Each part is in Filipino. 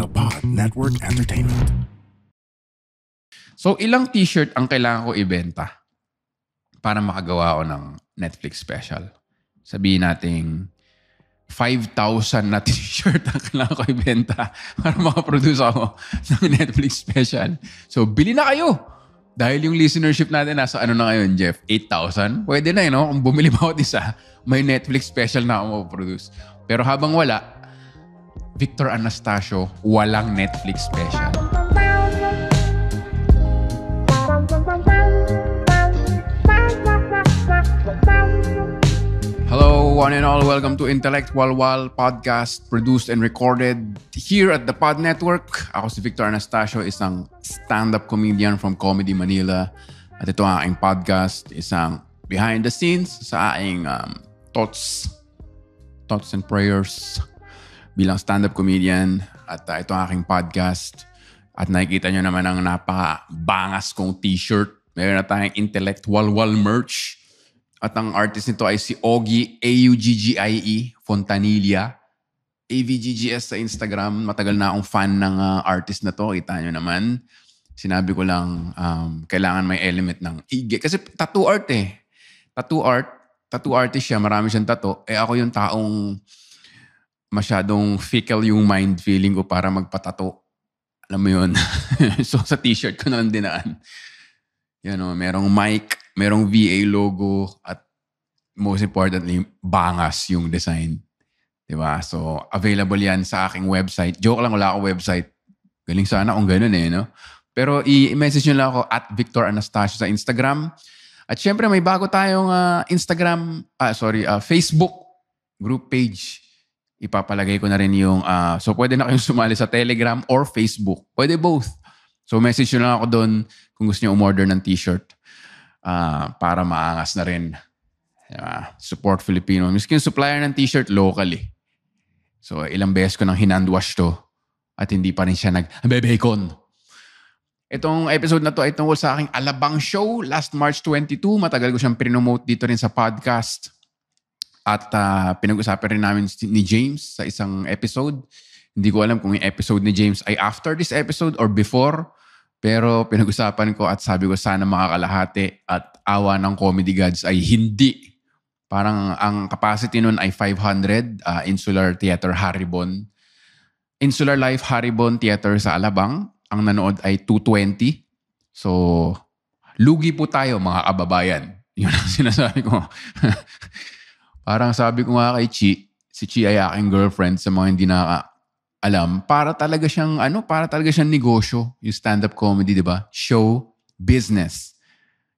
The Pod Network Entertainment. So, ilang t-shirt ang kailangan ko ibenta para makagawa ako ng Netflix special? Sabihin natin 5,000 na t-shirt ang kailangan ko ibenta para makaproduce ako ng Netflix special. So, bili na kayo! Dahil yung listenership natin nasa ano na ngayon, Jeff? 8,000? Pwede na no? Kung bumili ba ako isa, may Netflix special na ako maproduce. Pero habang wala, Victor Anastasio, walang Netflix special. Hello, one and all. Welcome to Intellectual Wall Podcast, produced and recorded here at the Pod Network. Ako si Victor Anastasio, isang stand-up comedian from Comedy Manila. At ito ang aking podcast, isang behind the scenes sa aking thoughts and prayers bilang stand-up comedian. At ito ang aking podcast. At nakikita nyo naman ang napaka-bangas kong t-shirt. Meron na tayong Intellectual Wall merch. At ang artist nito ay si Ogie, Auggie, Fontanilla. AVGGS sa Instagram. Matagal na akong fan ng artist na to. Kita nyo naman. Sinabi ko lang, kailangan may element ng IG. Kasi tattoo art eh. Tattoo artist siya. Marami siyang tattoo. Eh ako yung taong masyadong fickle yung mind feeling ko para magpatato. Alam mo yun? So sa t-shirt ko na lang dinaan. Yan o, merong mic, merong VA logo, at most importantly, bangas yung design. Diba? So, available yan sa aking website. Joke lang, wala akong website. Galing sana kung ganun eh, no? Pero i-message nyo lang ako at Victor Anastasio sa Instagram. At syempre, may bago tayong Facebook group page. Ipapalagay ko na rin yung, so pwede na kayong sumali sa Telegram or Facebook. Pwede both. So message nyo lang ako doon kung gusto nyo umorder ng t-shirt para maangas na rin. Support Filipino. Miskin supplier ng t-shirt locally. So ilang beses ko nang hinandwash to at hindi pa rin siya nag-bebekon. Itong episode na to ay tungkol sa aking Alabang show last March 22. Matagal ko siyang prinomote dito rin sa podcast. At pinag-usapan rin namin ni James sa isang episode. Hindi ko alam kung yung episode ni James ay after this episode or before. Pero pinag-usapan ko at sabi ko sana makakalahati at awa ng comedy gods ay hindi. Parang ang capacity nun ay 500, Insular Theater Haribon. Insular Life Haribon Theater sa Alabang. Ang nanood ay 220. So, lugi po tayo mga kababayan. Yun ang sinasabi ko. Parang sabi ko nga kay Chi, si Chi ay aking girlfriend sa mga hindi alam, para talaga siyang negosyo, yung stand-up comedy, di ba? Show, business.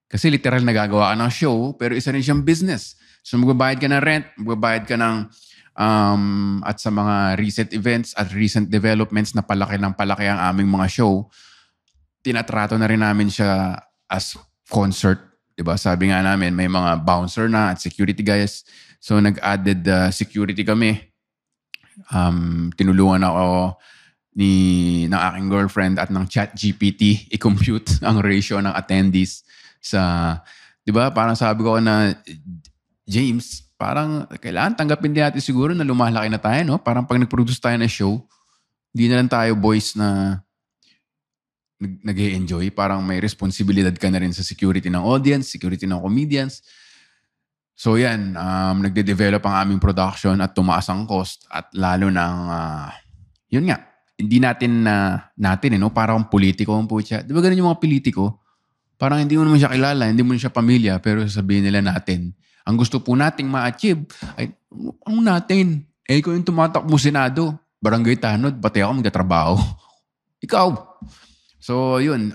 Kasi literal nagagawa ka ng show, pero isa rin siyang business. So magbabayad ka ng rent, magbabayad ka ng, at sa mga recent events at recent developments na palaki ng palaki ang aming mga show, tinatrato na rin namin siya as concert. Di ba? Sabi nga namin, may mga bouncer na at security guys. So nag-added security kami. Tinulungan ako ng aking girlfriend at ng ChatGPT i-compute ang ratio ng attendees sa, di ba, parang sabi ko na, James, parang kailangan tanggapin din natin siguro na lumalaki na tayo, no? Parang pag nag-produce tayo ng show, hindi na lang tayo boys na nag-e-enjoy. Parang may responsibilidad ka na rin sa security ng audience, security ng comedians. So yan, nagde-develop ang aming production at tumaas ang cost at lalo ng, yun nga, hindi natin, no? Parang politiko ang putya. Di ba ganun yung mga politiko? Parang hindi mo naman siya kilala, hindi mo siya pamilya, pero sasabihin nila natin, ang gusto po nating ma-achieve ay, ang natin? Eh, ikaw yung tumatakbo Senado, barangay tanod, pati ako magtatrabaho. Ikaw. So yun,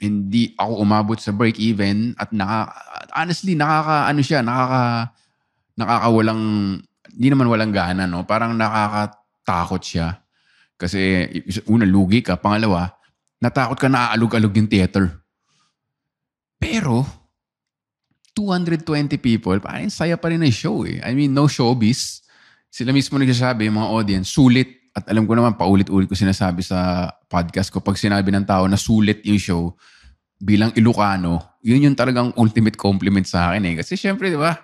hindi ako umabot sa break-even at honestly, nakakawalang, hindi naman walang gana, no? Parang nakakatakot siya. Kasi una, lugi ka. Pangalawa, natakot ka na aalog-alog yung theater. Pero, 220 people, parang saya pa rin ang show eh. I mean, no showbiz. Sila mismo nagsasabi, yung mga audience, sulit. At alam ko naman, paulit-ulit ko sinasabi sa podcast ko, pag sinabi ng tao na sulit yung show, bilang Ilocano, yun yung talagang ultimate compliment sa akin eh. Kasi syempre, di ba,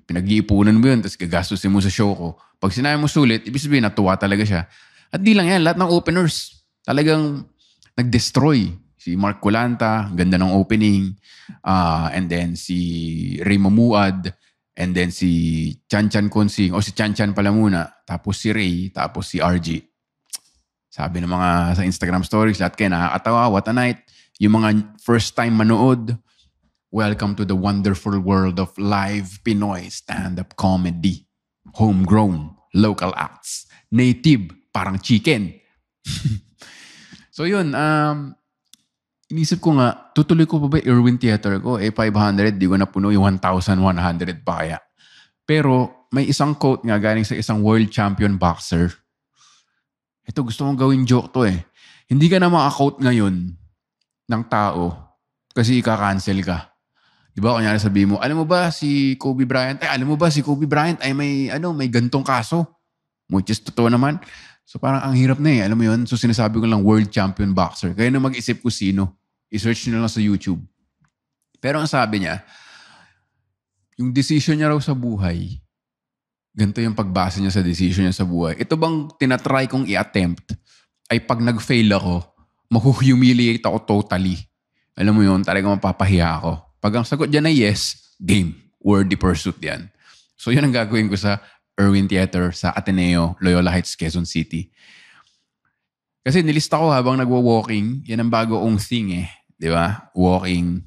pinag-iipunan mo yun, tapos gagastusin mo sa show ko. Pag sinabi mo sulit, ibig sabihin, natuwa talaga siya. At di lang yan, lahat ng openers talagang nag-destroy. Si Mark Colanta, ganda ng opening. And then si Ray Mamuad. And then si Chan Consing. O si Chan pala muna. Tapos si Ray. Tapos si RG. Sabi ng mga sa Instagram stories, lahat kayo nakakatawa, what a night. Yung mga first time manood, welcome to the wonderful world of live Pinoy stand-up comedy. Homegrown, local acts. Native, parang chicken. So yun, inisip ko nga, tutuloy ko pa ba Irwin Theater ko? 500, di ko na puno yung 1,100 pa kaya. Pero may isang quote nga galing sa isang world champion boxer. Ito, gusto kong gawin joke to eh. Hindi ka na maka-quote ngayon ng tao kasi ika-cancel ka. Di ba? Kunyari sabihin mo, alam mo ba si Kobe Bryant ay may gantong kaso. Which is totoo naman. So parang ang hirap na eh. Alam mo yun? So sinasabi ko lang world champion boxer. Kaya na mag-isip ko sino. I-search nyo lang sa YouTube. Pero ang sabi niya, yung decision niya raw sa buhay, ganito yung pagbasa niya sa decision niya sa buhay. Ito bang tinatry kong i-attempt ay pag nag-fail ako, mahuhumiliate ako totally. Alam mo yun, talagang mapapahiya ako. Pag ang sagot dyan ay yes, game. Worthy pursuit yan. So yun ang gagawin ko sa Irwin Theater sa Ateneo, Loyola Heights, Quezon City. Kasi nilista ko habang nagwo-walking, yan ang bagong thing eh. Di ba? Walking.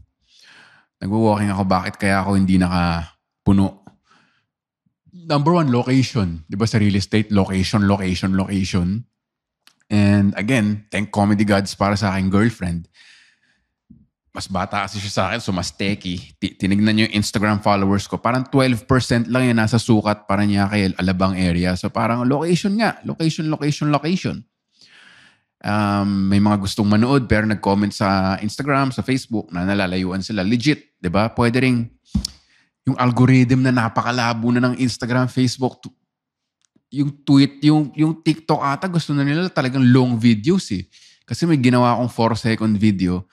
Nagwo-walking ako, bakit kaya ako hindi nakapuno? Number one, location. Di ba sa real estate, location. And again, thank comedy gods para sa aking girlfriend. Mas bata kasi siya sa akin, so mas techie. Tinignan niyo yung Instagram followers ko. Parang 12% lang yan nasa sukat para niya kay Alabang area. So parang location nga. Location. May mga gustong manood pero nag-comment sa Instagram, sa Facebook na nalalayuan sila. Legit, di ba? Pwede rin yung algorithm na napakalabo na ng Instagram, Facebook, yung tweet, yung TikTok ata, gusto na nila talagang long videos eh. Kasi may ginawa akong 4-second video.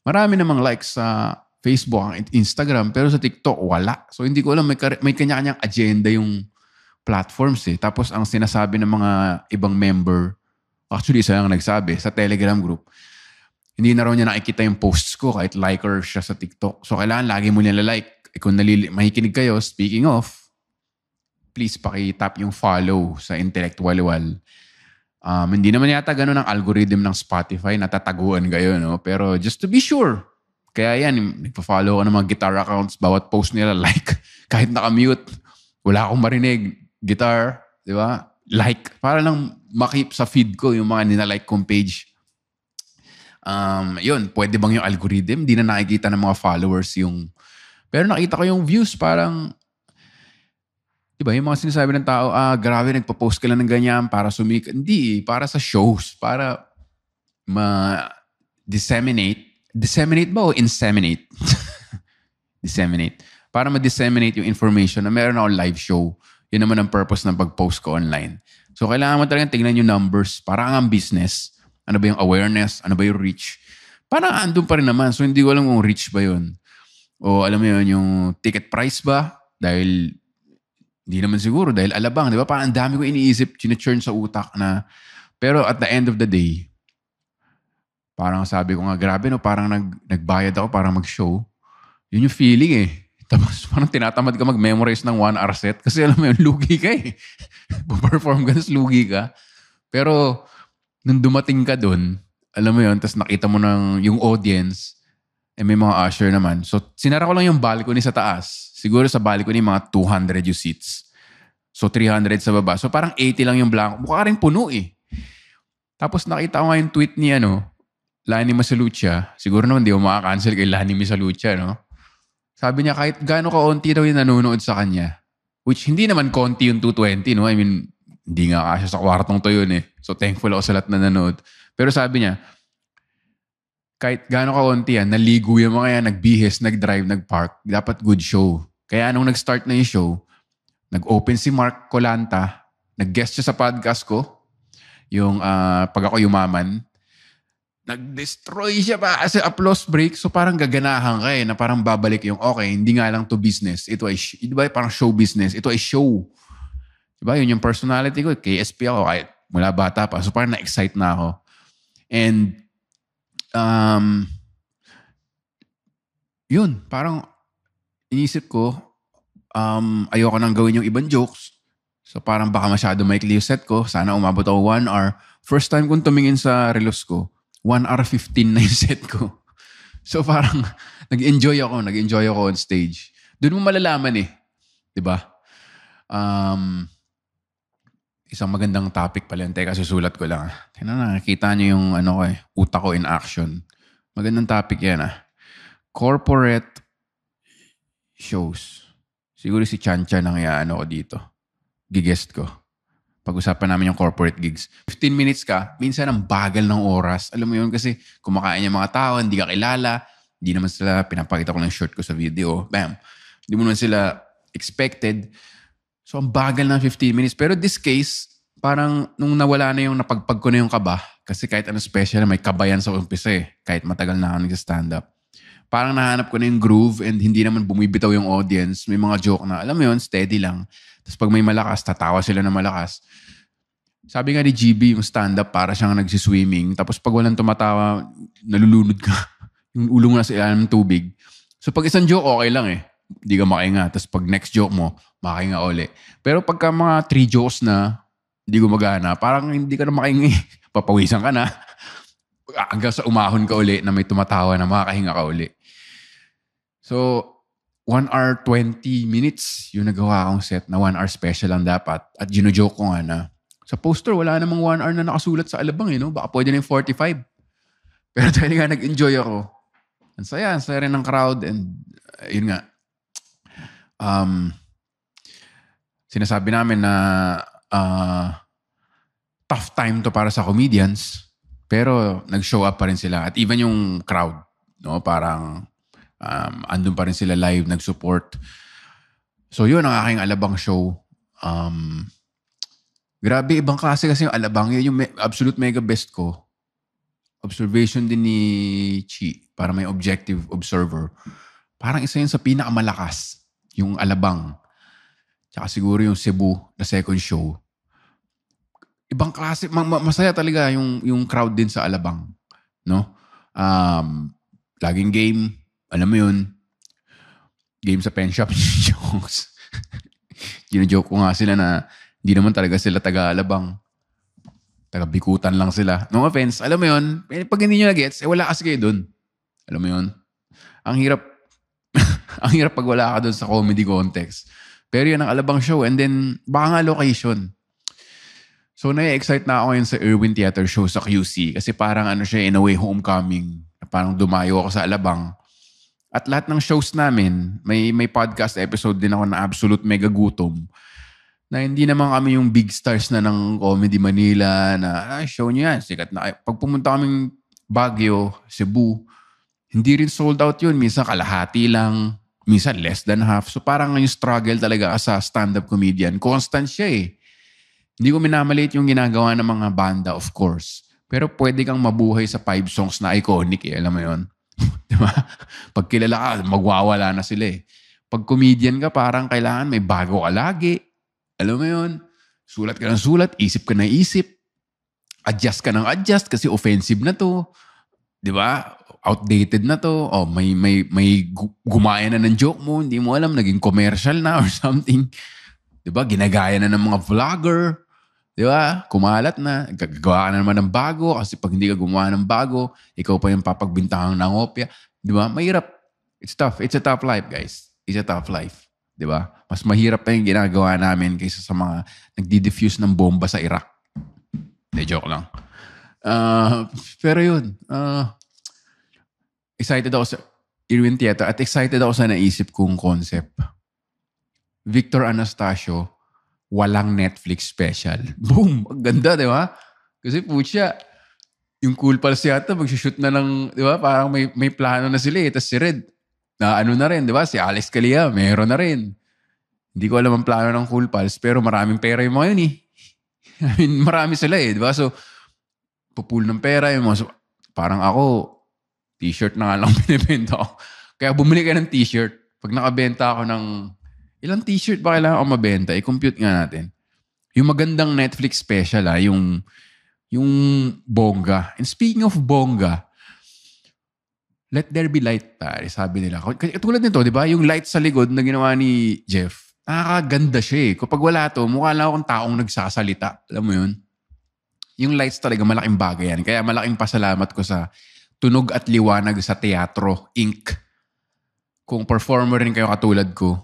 Marami namang likes sa Facebook, Instagram, pero sa TikTok, wala. So hindi ko alam, may kanya-kanyang agenda yung platforms eh. Tapos ang sinasabi ng mga ibang member, actually isa lang nagsabi, sa Telegram group, hindi na raw niya nakikita yung posts ko kahit liker siya sa TikTok. So kailangan lagi mo nila like. Kung makikinig kayo, speaking of, please pakitap yung follow sa Intellectual. Hindi naman yata ganun ang algorithm ng Spotify, natataguan kayo, no? Pero just to be sure, kaya yan, nagpa-follow ko ng mga guitar accounts, bawat post nila, like, kahit nakamute, wala akong marinig, guitar, di ba? Like, para lang makip sa feed ko yung mga ninalike kong page. Yun, pwede bang yung algorithm? Hindi na nakikita ng mga followers yung... Pero nakita ko yung views, parang... Diba, yung mga sinasabi ng tao, grabe, nagpa-post ka lang ng ganyan para sumikat. Hindi, para sa shows. Para ma-disseminate. Disseminate ba o inseminate? Disseminate. Para ma-disseminate yung information na meron ako live show. Yun naman ang purpose ng pag-post ko online. So, kailangan mo talagang tingnan yung numbers. Parang ang business. Ano ba yung awareness? Ano ba yung reach? Parang andun pa rin naman. So, hindi ko alam kung reach ba yun. O alam mo yun, yung ticket price ba? Dahil... Hindi naman siguro dahil Alabang, di ba? Parang ang dami ko iniisip, chine-churn sa utak na. Pero at the end of the day, parang sabi ko nga, grabe no, parang nagbayad ako para mag-show. Yun yung feeling eh. Tapos parang tinatamad ka mag-memorize ng 1-hour set kasi alam mo yun, lugi ka eh. Perform ka, tapos lugi ka. Pero nung dumating ka dun, alam mo yun, tapos nakita mo yung audience, may mga usher naman. So, sinara ko lang yung balcony sa taas. Siguro sa balcony, mga 200 yung seats. So, 300 sa baba. So, parang 80 lang yung blanco. Mukha rin puno eh. Tapos, nakita ko nga yung tweet ni Lani Masalucha. Siguro naman, di mo makakancel kay Lani Masalucha, no? Sabi niya, kahit gaano kaunti daw yung nanonood sa kanya. Which, hindi naman konti yung 220, no? I mean, hindi nga kasya sa kwartong to yun eh. So, thankful ako sa lahat na nanonood. Pero sabi niya, kahit gaano kaunti yan, naligo yung mga yan, nagbihis, nag-drive, nag-park, dapat good show. Kaya nung nag-start na yung show, nag-open si Mark Colanta, nag-guest siya sa podcast ko, yung Pag Ako Yumaman, nag-destroy siya pa as applause break, so parang gaganahan ka na parang babalik yung, okay, hindi nga lang to business, ito ay, diba, parang show business, ito ay show. Diba, yun yung personality ko, KSP ako, kahit mula bata pa. So parang na-excite na ako. And, yun, parang inisip ko, ayoko nang gawin yung ibang jokes. So parang baka masyado maikli yung set ko. Sana umabot ako 1 hour. First time kong tumingin sa relos ko, 1 hour 15 na yung set ko. So parang nag-enjoy ako on stage. Doon mo malalaman eh. Diba? Isang magandang topic pala yun. Teka, susulat ko lang. Nakikita niyo yung utak ko in action. Magandang topic yan Corporate shows. Siguro si Chancha nang ko dito. Gigest ko. Pag-usapan namin yung corporate gigs. 15 minutes ka, minsan ang bagal ng oras. Alam mo yun kasi kumakain yung mga tao, hindi ka kilala, hindi naman sila, pinapakita ko ng short ko sa video. Bam! Hindi mo naman sila expected. So ang bagal ng 15 minutes. Pero this case, parang nung nawala na yung napagpag ko na yung kaba, kasi kahit ano special, may kabayan sa umpisa kahit matagal na ako nag-stand up. Parang nahanap ko na yung groove and hindi naman bumibitaw yung audience. May mga joke na, alam mo yun, steady lang. Tapos pag may malakas, tatawa sila na malakas. Sabi nga ni GB, yung stand-up, para siyang nagsiswimming. Tapos pag walang tumatawa, nalulunod ka. Yung ulo mo na sa ilalim ng tubig. So pag isang joke, okay lang Hindi ka makahinga. Tapos pag next joke mo, makahinga uli. Pero pagka mga 3 jokes na, hindi gumagana, parang hindi ka na makahinga Papawisan ka na. Hanggang sa umahon ka uli na may tumatawa na makakahinga ka uli. So, 1 hour 20 minutes yung nagawa akong set na 1 hour special lang dapat. At gino-joke ko nga na sa poster, wala namang 1 hour na nakasulat sa alabang no? Baka pwede na yung 45. Pero dahil nga nag-enjoy ako. Ang saya rin ng crowd and yun nga. Sinasabi namin na tough time to para sa comedians. Pero nag-show up pa rin sila. At even yung crowd, parang andun pa rin sila live, nag-support. So yun ang aking alabang show. Grabe, ibang klase kasi yung alabang. Yun yung absolute mega best ko. Observation din ni Chi. Para may objective observer. Parang isa yun sa pinakamalakas. Yung alabang. Tsaka siguro yung Cebu, the second show. Ibang klase. Masaya talaga yung crowd din sa alabang. No? Laging game. Alam mo yun, game sa pen shop, jokes. Gino-joke ko nga sila na hindi naman talaga sila taga-alabang. Taga-bikutan lang sila. No offense, alam mo yun, pag hindi nyo na-gets, wala kasi kayo dun. Alam mo yun? Ang hirap, ang hirap pag wala ka dun sa comedy context. Pero yun ang alabang show and then, baka nga location. So, na-excite na ako ngayon sa Irwin Theater show sa QC kasi parang siya, in a way, homecoming. Parang dumayo ako sa alabang. At lahat ng shows namin, may podcast episode din ako na Absolute Mega Gutom na hindi naman kami yung big stars na ng Comedy Manila na show niyo yan, sikat na. Pag pumunta kaming Baguio, Cebu, hindi rin sold out yun. Minsan kalahati lang, minsan less than half. So parang yung struggle talaga sa stand-up comedian. Constant siya Hindi ko minamaliit yung ginagawa ng mga banda, of course. Pero pwede kang mabuhay sa 5 songs na iconic alam mo yun? Diba? Pag kilala ka, magwawala na sila Pag comedian ka, parang kailangan may bago ka lagi. Alam mo yun? Sulat ka ng sulat, isip ka ng isip. Adjust ka ng adjust kasi offensive na to. Diba? Outdated na to. Oh, may gumaya na ng joke mo. Hindi mo alam, naging commercial na or something. Diba? Ginagaya na ng mga vlogger. Diba? Kumalat na. Gagawa ka na naman ng bago kasi pag hindi ka gumawa ng bago, ikaw pa yung papagbintang ng opya. Diba? Mahirap. It's tough. It's a tough life, guys. It's a tough life. Diba? Mas mahirap pa yung ginagawa namin kaysa sa mga nagdi-diffuse ng bomba sa Iraq. Hindi, joke lang. Pero yun. Excited ako sa Irwin Theater at excited ako sa naisip kong concept. Victor Anastasio, walang Netflix special. Boom! Ang ganda, di ba? Kasi pucha, yung Cool Pals yata, mag-shoot na lang, di ba? Parang may plano na sila Tapos si Red, na ano na rin, di ba? Si Alex Calia, meron na rin. Hindi ko alam ang plano ng Cool Pals, pero maraming pera yung mga yun I mean, marami sila di ba? So, pupul ng pera yung mga, so, parang ako, t-shirt na nga lang binibenta ko. Kaya bumili ka ng t-shirt. Pag nakabenta ako ng ilang t-shirt ba kailangan ako mabenta? I-compute nga natin. Yung magandang Netflix special yung bongga. And speaking of bongga, Let There Be Light, pare, sabi nila. Tulad nito, di ba? Yung light sa likod na ginawa ni Jeff, nakakaganda siya eh. Kapag wala to, mukha lang akong taong nagsasalita. Alam mo yun? Yung lights talaga, malaking bagay yan. Kaya malaking pasalamat ko sa Tunog at Liwanag sa Teatro, Inc. Kung performer rin kayo katulad ko,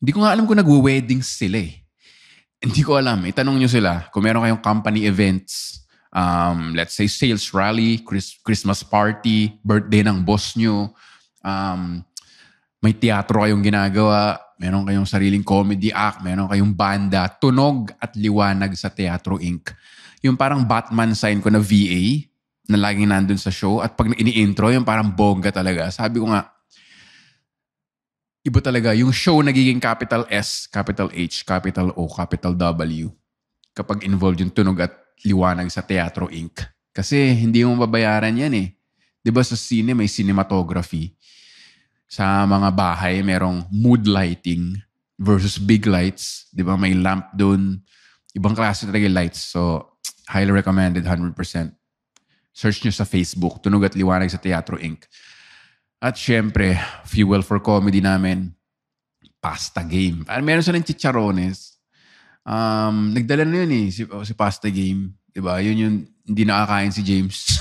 hindi ko nga alam kung nagwe-weddings sila eh. Hindi ko alam. Itanong nyo sila kung meron kayong company events, let's say sales rally, Christmas party, birthday ng boss nyo, may teatro kayong ginagawa, meron kayong sariling comedy act, meron kayong banda, Tunog at Liwanag sa Teatro Inc. Yung parang Batman sign ko na VA na laging nandun sa show at pag ini-intro, yung parang bongga talaga. Sabi ko nga, iba talaga. Yung show nagiging capital S, capital H, capital O, capital W kapag involved yung Tunog at Liwanag sa Teatro Inc. Kasi hindi mo babayaran yan eh. Di ba sa sine may cinematography? Sa mga bahay merong mood lighting versus big lights. Di ba may lamp doon. Ibang klase talaga lights. So, highly recommended 100%. Search nyo sa Facebook, Tunog at Liwanag sa Teatro Inc. At syempre, fuel for comedy namin, Pasta Game. Meron silang chicharones. Nagdala na yun eh, si Pasta Game. Diba? Yun yung hindi nakakain si James.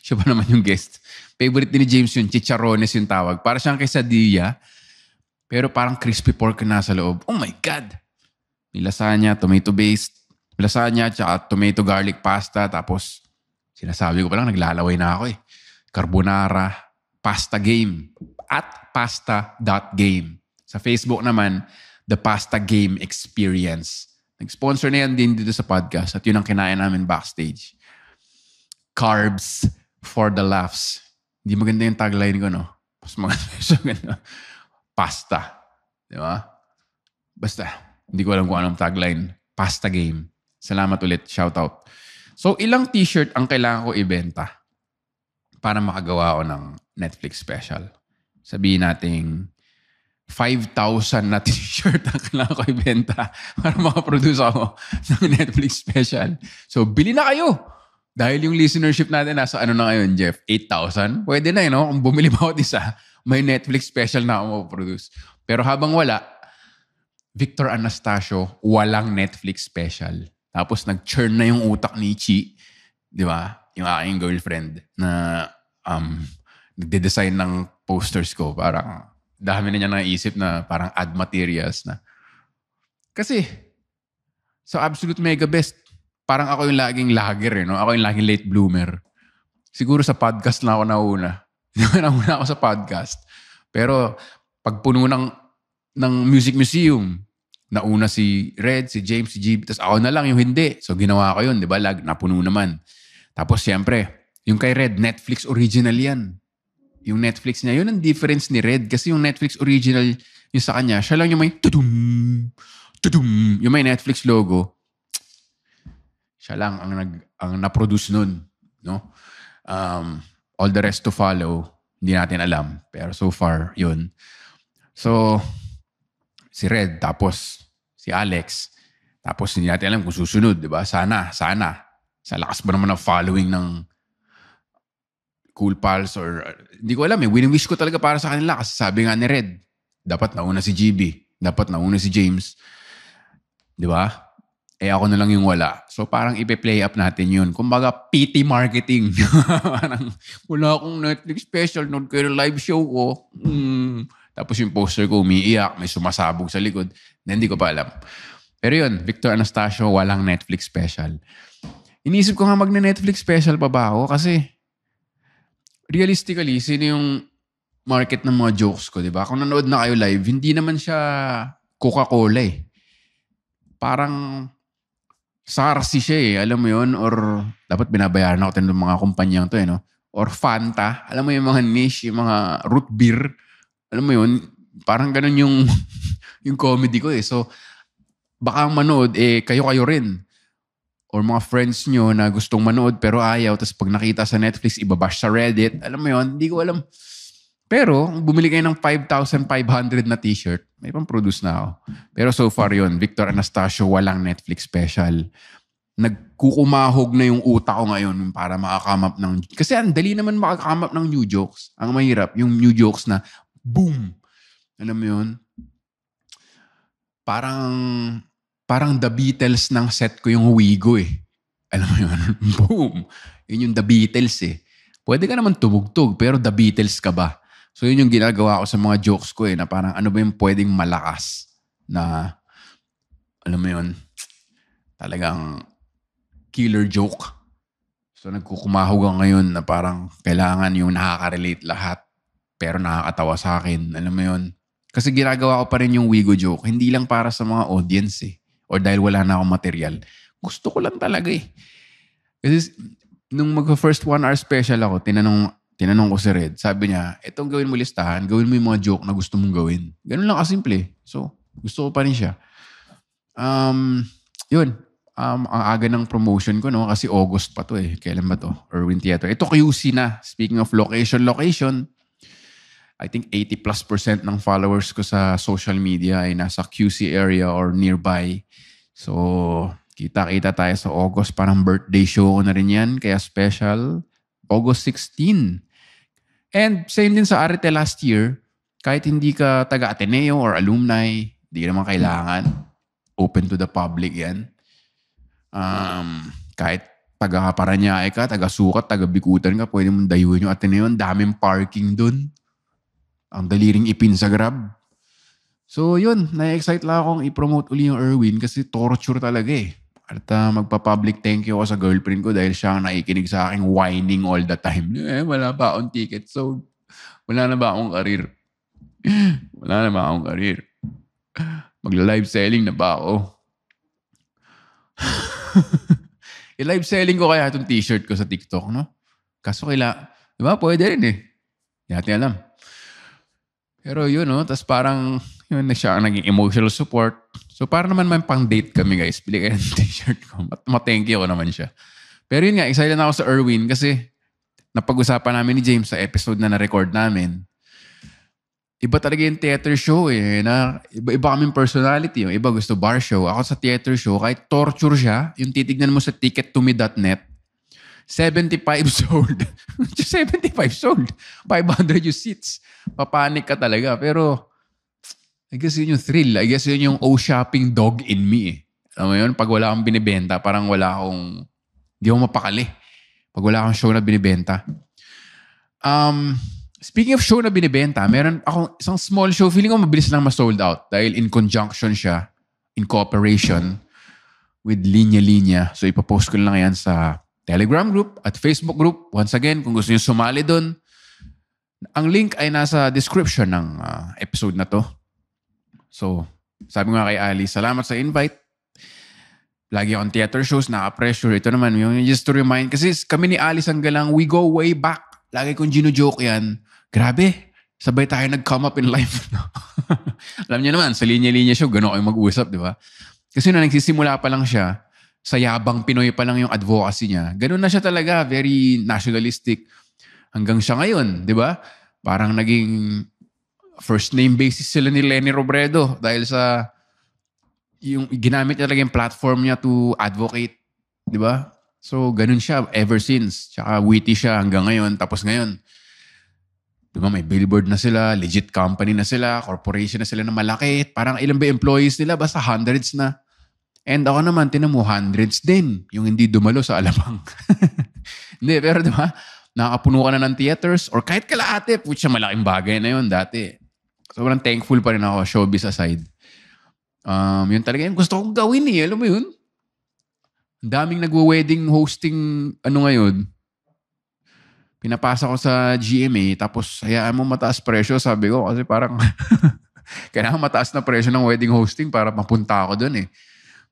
Siya pa naman yung guest. Favorite din ni James yun, chicharones yung tawag. Para siyang quesadilla, pero parang crispy pork na sa loob. Oh my God! May lasagna, tomato-based. Lasagna, tsaka tomato garlic pasta. Tapos, sinasabi ko pa lang, naglalaway na ako eh. Carbonara, Pasta Game. At pasta.game. Sa Facebook naman, The Pasta Game Experience. Nag-sponsor na yan din dito sa podcast at yun ang kinain namin backstage. Carbs for the laughs. Hindi maganda yung tagline ko, no? Mas maganda. Pasta. Di ba? Basta, hindi ko alam kung anong tagline. Pasta Game. Salamat ulit. Shout out. So, ilang t-shirt ang kailangan ko ibenta para makagawa ko ng Netflix special? Sabihin nating 5,000 na t-shirt ang kailangan ko ibenta para makaproduce ako ng Netflix special. So, bili na kayo! Dahil yung listenership natin nasa ano na ngayon, Jeff? 8,000? Pwede na no? Kung bumili ba ako isa, may Netflix special na ako maproduce. Pero habang wala, Victor Anastasio, walang Netflix special. Tapos nag-churn na yung utak ni Chi, di ba? Yung aking girlfriend na nagde-design ng posters ko. Parang dami na niya naisip na parang ad materials na. Kasi sa Absolute Mega Best, parang ako yung laging lagger no? Ako yung laging late bloomer. Siguro sa podcast na ako nauna. Nauna ako sa podcast. Pero pag puno ng music museum, nauna si Red, si James, si GB, tapos ako na lang yung hindi. So ginawa ko yun, di ba? Napuno naman. Tapos siyempre, yung kay Red, Netflix original yan. Yung Netflix niya, yun ang difference ni Red. Kasi yung Netflix original, yung sa kanya, siya lang yung may tudum, tudum, yung may Netflix logo. Siya lang ang na-produce nun. No? All the rest to follow, hindi natin alam. Pero so far, yun. So, si Red, tapos si Alex, tapos hindi natin alam kung susunod, di ba? Sana. Sa lakas ba naman ng following ng Cool Pals or hindi ko alam eh. Wini-wish ko talaga para sa kanila kasi sabi nga ni Red, dapat nauna si GB, dapat nauna si James. Di ba? Eh ako na lang yung wala. So parang ipe-play up natin yun. Kumbaga PT marketing. Parang wala akong Netflix special, nood ko yung live show ko. Tapos yung poster ko umiiyak, may sumasabog sa likod. Na hindi ko pa alam. Pero yun, Victor Anastasio, walang Netflix special. Iniisip ko nga magne-Netflix special pa ba ako kasi realistically, sino yung market ng mga jokes ko, di ba? Kung nanood na kayo live, hindi naman siya Coca-Cola eh. Parang SARSI siya eh. Alam mo yun? Or dapat binabayaran ako ng mga kumpanyang to eh, no? Or Fanta. Alam mo yung mga niche, yung mga root beer. Alam mo yun? Parang ganun yung yung comedy ko eh. So, baka manood, eh, kayo rin. Or mga friends nyo na gustong manood pero ayaw. Tapos pag nakita sa Netflix, ibabash sa Reddit. Alam mo yun? Hindi ko alam Pero, bumili kayo ng 5,500 na t-shirt, may pang-produce na ako. Pero so far yun, Victor Anastasio, walang Netflix special. Nagkukumahog na yung utak ko ngayon para makakamap ng... Kasi ang dali naman makakamap ng new jokes. Ang mahirap, yung new jokes na boom! Alam mo yun? Parang The Beatles ng set ko yung Wigo eh. Alam mo yun? Boom! Yun yung The Beatles eh. Pwede ka naman tumugtog, pero The Beatles ka ba? So yun yung ginagawa ko sa mga jokes ko eh, na parang ano ba yung pwedeng malakas na, alam mo yun, talagang killer joke. So nagkukumahog ako ngayon na parang kailangan yung nakaka-relate lahat, pero nakakatawa sa akin. Alam mo yun? Kasi ginagawa ko pa rin yung Wigo joke, hindi lang para sa mga audience eh, or dahil wala na akong material. Gusto ko lang talaga eh. Kasi nung mag-first 1 hour special ako, tinanong ko si Red. Sabi niya, etong gawin mo listahan, gawin mo yung mga joke na gusto mong gawin. Ganun lang kasimple. So, gusto ko pa rin siya. Yun. Ang aga ng promotion ko, no? Kasi August pa to eh. Kailan ba to? Erwin Theater. Ito QC na. Speaking of location, I think 80+% ng followers ko sa social media ay nasa QC area or nearby. So, kita-kita tayo sa August. Parang birthday show ko na rin yan. Kaya special. August 16. And same din sa Arete last year. Kahit hindi ka taga-Ateneo or alumni, hindi naman kailangan. Open to the public yan. Kahit taga-Paranaque ka, taga-Sukat, taga-Bikutan ka, pwede mong dayuin yung Ateneo. Ang daming parking dun. Ang daliring ipin sa Grab. So yun, na-excite lang akong i-promote uli yung Erwin kasi torture talaga eh. At magpa-public thank you ako sa girlfriend ko dahil siya ang nakikinig sa aking whining all the time. Wala pa akong ticket. So, wala na ba akong karir? Wala na ba akong karir? Magla-live selling na ba ako? I-live selling ko kaya itong t-shirt ko sa TikTok, no? Kaso di ba? Pwede rin eh. Hindi natin alam. Pero yun, no? Tapos parang, yun na siya ang naging emotional support. So, para naman may pang-date kami, guys. Bili kayo ng t-shirt ko. Ma-thank you ko naman siya. Pero yun nga, excited na ako sa Erwin kasi napag-usapan namin ni James sa episode na na-record namin. Iba talaga yung theater show eh. Na iba kaming personality. Yung iba gusto bar show. Ako sa theater show, kahit torture siya, yung titignan mo sa tickettome.net, 75 sold. 75 sold. 500 yung seats. Papanik ka talaga. Pero, I guess yun yung thrill. I guess yun yung shopping dog in me eh. Alam mo yun? Pag wala akong binibenta, parang wala akong... Hindi ako mapakali. Pag wala akong show na binibenta. Speaking of show na binibenta, meron akong isang small show. Feeling ko mabilis lang ma-sold out. Dahil in conjunction siya, in cooperation with Linya Linya. So ipapost ko lang yan sa Telegram group at Facebook group. Once again, kung gusto niyo sumali doon, ang link ay nasa description ng episode na to. So, sabi nga kay Ali, salamat sa invite. Lagi akong theater shows, naka-pressure. Ito naman, yung just to remind, kasi kami ni Alice Anggalang, we go way back. Lagi kong gino-joke yan. Grabe, sabay tayo nag-come up in life. Alam niyo naman, sa linya-linya show, gano'n kayo mag-uusap, di ba? Kasi na nagsisimula pa lang siya, sa yabang Pinoy pa lang yung advocacy niya. Gano'n na siya talaga, very nationalistic. Hanggang siya ngayon, di ba? Parang naging... first name basis sila ni Lenny Robredo dahil sa yung ginamit niya talaga yung platform niya to advocate, di ba? So, ganun siya ever since. Tsaka witty siya hanggang ngayon. Tapos ngayon, di ba, may billboard na sila, legit company na sila, corporation na sila na malaki. Parang ilan ba employees nila? Basta hundreds na. And ako naman, tinan mo, hundreds din. Yung hindi dumalo sa Alabang. Hindi, pero di ba, nakakapuno ka na ng theaters or kahit kalahati, putya, malaking bagay na yun dati. Sobrang thankful pa rin ako, showbiz aside. Yun talaga yung gusto kong gawin eh. Alam mo yun? Ang daming nagwa-wedding hosting ngayon. Pinapasa ko sa GMA tapos hayaan mo mataas presyo, sabi ko. Kasi parang kailangan mataas na presyo ng wedding hosting para mapunta ako dun eh.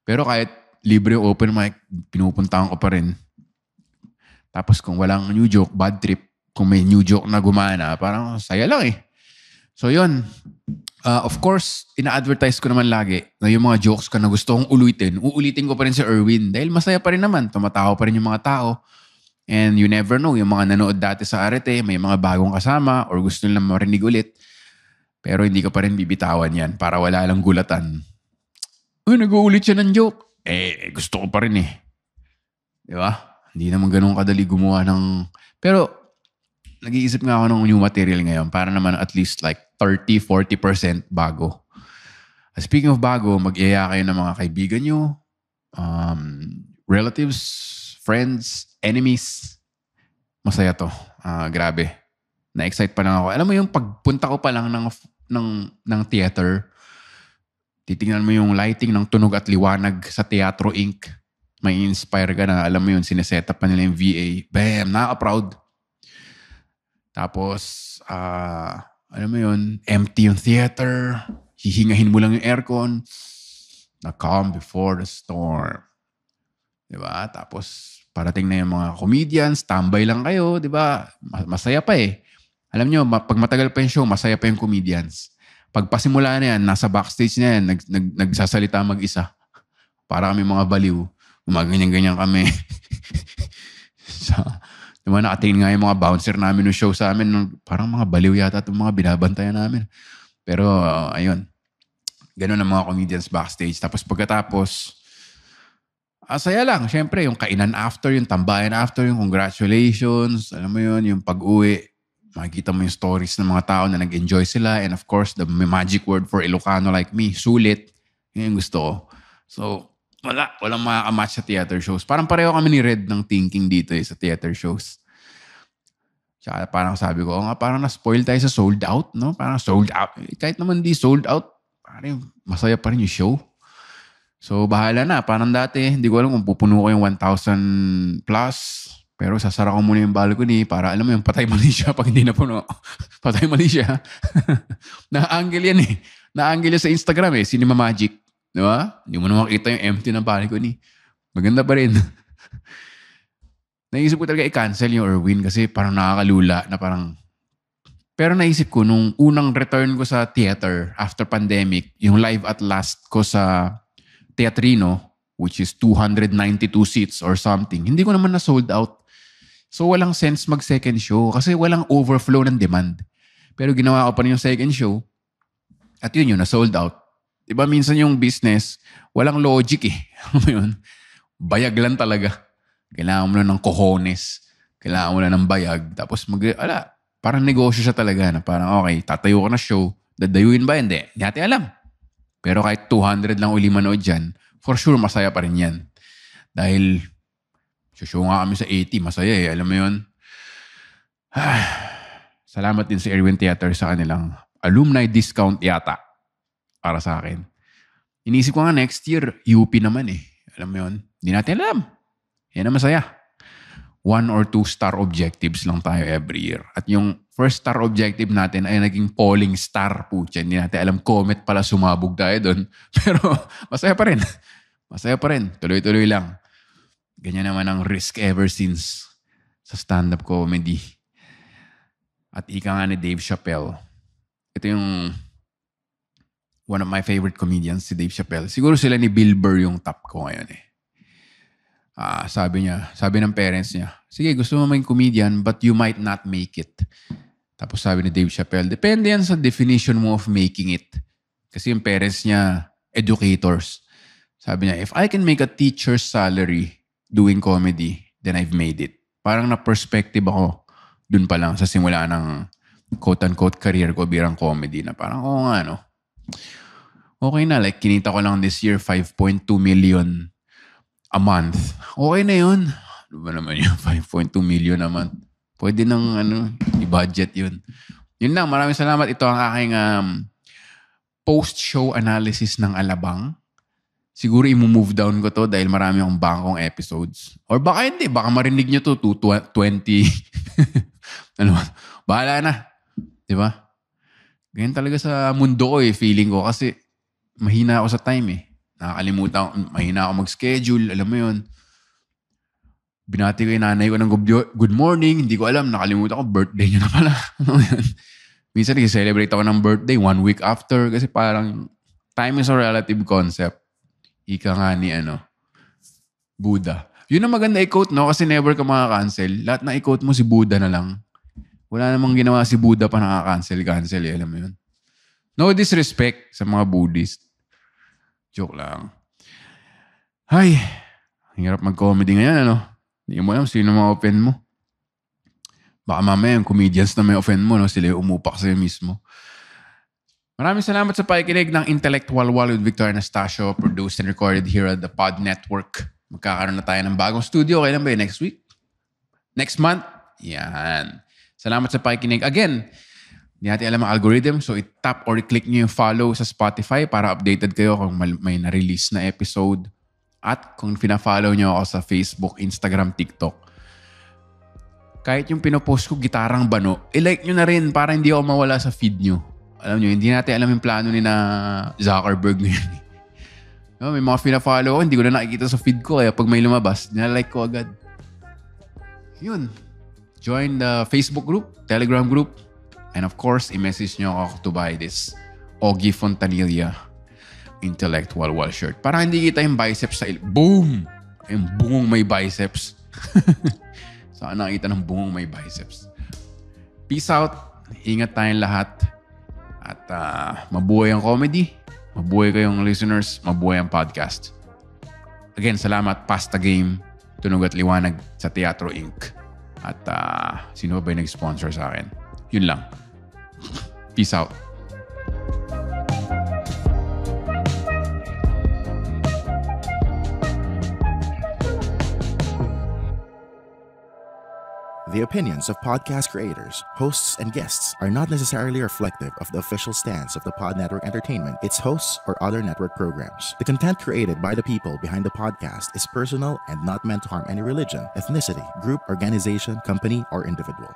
Pero kahit libre yung open mic, pinupuntahan ko pa rin. Tapos kung walang new joke, bad trip. Kung may new joke na gumana, parang saya lang eh. So yun, of course, ina-advertise ko naman lagi na yung mga jokes ko na gusto kong uulitin ko pa rin si Erwin dahil masaya pa rin naman, tumatawa pa rin yung mga tao. And you never know, yung mga nanood dati sa Arete, may mga bagong kasama or gusto nilang marinig ulit. Pero hindi ko pa rin bibitawan yan para wala lang gulatan. Nag-uulit siya ng joke. Gusto ko pa rin eh. Di ba? Hindi naman ganun kadali gumawa ng... Pero, nag-iisip nga ako ng new material ngayon para naman at least like 30-40% bago. Speaking of bago, mag-iya kayo ng mga kaibigan nyo, relatives, friends, enemies. Masaya to. Grabe. Na-excite pa lang ako. Alam mo yung pagpunta ko pa lang ng theater, titingnan mo yung lighting ng tunog at liwanag sa Teatro Inc. May inspire ka na, alam mo yun, sineset up pa nila yung VA. Bam! Nakaka-proud. Tapos, alam mo yun, empty yung theater. Hihingahin mo lang yung aircon. The calm before the storm. Diba? Tapos, parating na yung mga comedians, tambay lang kayo, diba? Masaya pa eh. Alam nyo, pag matagal pa yung show, masaya pa yung comedians. Pag pasimula na yan, nasa backstage na yan, nagsasalita mag-isa. Para kami mga baliw. Gumaganyan-ganyan kami. So, diba, nakatingin nga yung mga bouncer namin ng show sa amin. Parang mga baliw yata itong mga binabantayan namin. Pero, ayun. Ganun ang mga comedians backstage. Tapos pagkatapos, saya lang. Siyempre, yung kainan after, yung tambayan after, yung congratulations. Alam mo yun, yung pag-uwi. Makikita mo yung stories ng mga tao na nag-enjoy sila. And of course, the magic word for Ilocano like me, sulit. Yun yung gusto ko. So, walang makakamatch sa theater shows. Parang pareho kami ni Red ng thinking dito sa theater shows. Tsaka parang sabi ko, parang na-spoil tayo sa sold out, no? Parang sold out. Kahit naman di sold out, parang masaya pa rin yung show. So, bahala na. Parang dati, hindi ko alam kung pupuno ko yung 1,000 plus. Pero sasara ko muna yung balcony para, alam mo yung patay mali siya pag hindi na puno. Patay mali siya. Na-angle yan eh. Na-angle yan sa Instagram eh. Cinema Magic. Di ba? Hindi mo na makita yung empty na balcony. Maganda pa rin. Naisip ko talaga i-cancel yung Erwin kasi parang nakakalula na parang... Pero naisip ko, nung unang return ko sa theater after pandemic, yung live at last ko sa Teatrino, which is 292 seats or something, hindi ko naman na-sold out. So walang sense mag-second show kasi walang overflow ng demand. Pero ginawa ko pa rin yung second show at yun na-sold out. Diba minsan yung business, walang logic eh. Alam mo yun? Bayag lang talaga. Kailangan mo lang ng cojones. Kailangan mo lang ng bayag. Tapos parang negosyo siya talaga na parang okay, tatayo ka na show. Dadayuin ba? Hindi. Hindi natin alam. Pero kahit 200 lang uli manood dyan, for sure masaya pa rin yan. Dahil show nga kami sa 80, masaya eh. Alam mo yun? Salamat din sa Erwin Theater sa kanilang alumni discount yata. Para sa akin. Inisip ko nga next year, UP naman eh. Alam mo yun? Hindi natin alam. Yan ang masaya. 1 or 2 star objectives lang tayo every year. At yung first star objective natin ay naging polling star po. Hindi natin alam, comet pala sumabog tayo doon. Pero masaya pa rin. Masaya pa rin. Tuloy-tuloy lang. Ganyan naman ang risk ever since sa stand-up comedy. At ika nga ni Dave Chappelle. Ito yung one of my favorite comedians, si Dave Chappelle. Siguro sila ni Bill Burr yung top ko ngayon eh. Sabi ng parents niya, sige, gusto mo maging comedian, but you might not make it. Tapos sabi ni Dave Chappelle, depende yan sa definition mo of making it. Kasi yung parents niya, educators. Sabi niya, if I can make a teacher's salary doing comedy, then I've made it. Parang na-perspective ako dun pa lang sa simula ng quote-unquote career ko birang comedy na parang, nga no. Okay na, like kinita ko lang this year 5.2 million a month. Okay na yun. Ano ba naman yun? 5.2 million a month. Pwede nang i-budget yun. Yun lang, maraming salamat. Ito ang aking post-show analysis ng Alabang. Siguro i-move down ko to dahil marami akong bangkong episodes. Or baka hindi, baka marinig nyo to 20. Bahala na. Diba? Ganyan talaga sa mundo ko eh, feeling ko. Kasi mahina ako sa time eh. Nakakalimutan ako, mahina ako mag-schedule. Alam mo yun. Binati ko yung nanay ko ng good morning. Hindi ko alam, nakalimutan ko, birthday niya na pala. Minsan nag-celebrate ako ng birthday 1 week after. Kasi parang time is a relative concept. Ika nga ni Buddha. Yun ang maganda i-quote, no? Kasi never ka makakancel. Lahat na i-quote mo si Buddha na lang. Wala namang ginawa si Buddha pa nakakancel. Eh. Alam mo yun? No disrespect sa mga Buddhist. Joke lang. Ay, hirap mag-comedy ngayon, ano? Hindi mo alam sino mga open mo. Baka mamaya yung comedians na may offend mo, no? Sila yung umupak sa'yo mismo. Maraming salamat sa pakikinig ng Intellectual Wall with Victor Anastasio, produced and recorded here at the Pod Network. Magkakaroon na tayo ng bagong studio. Kailan ba yun? Next week? Next month? Yan. Salamat sa pakikinig. Again, hindi natin alam ang algorithm, so i-tap or i-click nyo yung follow sa Spotify para updated kayo kung may na-release na episode. At kung pina-follow nyo ako sa Facebook, Instagram, TikTok, kahit yung pinopost ko, gitarang bano, i-like nyo na rin para hindi ako mawala sa feed nyo. Alam nyo, hindi natin alam yung plano ni na Zuckerberg ngayon. No, may mga pina-follow ko, hindi ko na nakikita sa feed ko. Kaya pag may lumabas, nilike ko agad. Yun. Join the Facebook group, Telegram group, and of course, i-message nyo ako to buy this Ogie Fontanilla Intellectual Wall shirt. Para hindi kita yung biceps sa boom! Yung bungong may biceps. Saan nakita ng bungong may biceps. Peace out. Ingat tayong lahat. At mabuhay ang comedy. Mabuhay kayong listeners. Mabuhay ang podcast. Again, salamat. Pasta Game. Tunog at Liwanag sa Teatro Inc. At sino ba yung nag-sponsor sa akin? Yun lang. Peace out. The opinions of podcast creators, hosts, and guests are not necessarily reflective of the official stance of the Pod Network Entertainment, its hosts, or other network programs. The content created by the people behind the podcast is personal and not meant to harm any religion, ethnicity, group, organization, company, or individual.